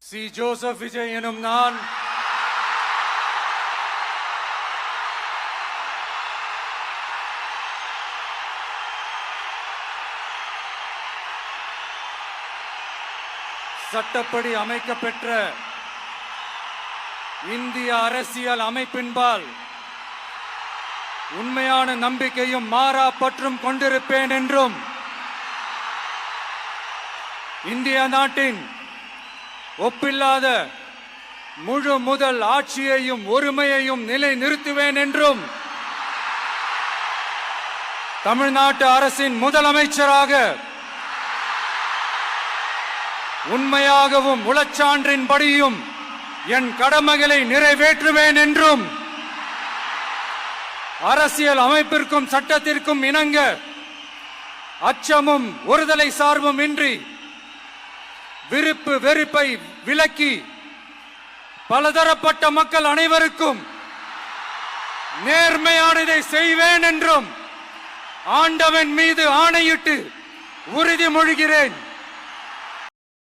C. Joseph Vijay எனும் நான் சட்டப்படி அமைக்கப்பெற்ற இந்திய அரசியல் அமைப்பின்பால் உண்மையான நம்பிக்கையும் மாறா பற்றும் கொண்டிருப்பேன் என்றும் இந்திய நாட்டின் ஒப்பில்லாத முழு முதல் ஆட்சியையும் ஒருமையையும் நிலை நிறுத்துவேன் என்றும் தமிழ்நாட்டு அரசின் முதலமைச்சராக உண்மையாகவும் உளச்சான்றின்படியும் என் கடமைகளை நிறைவேற்றுவேன் என்றும் அரசியல் அமைப்பிற்கும் சட்டத்திற்கும் இணங்க அச்சமும் ஒருதலை சார்பும் இன்றி விருப்பு வெறுப்பை விலக்கி பலதரப்பட்ட மக்கள் அனைவருக்கும் நேர்மையானதை செய்வேன் என்றும் ஆண்டவன் மீது ஆணையிட்டு உறுதிமொழிகிறேன்.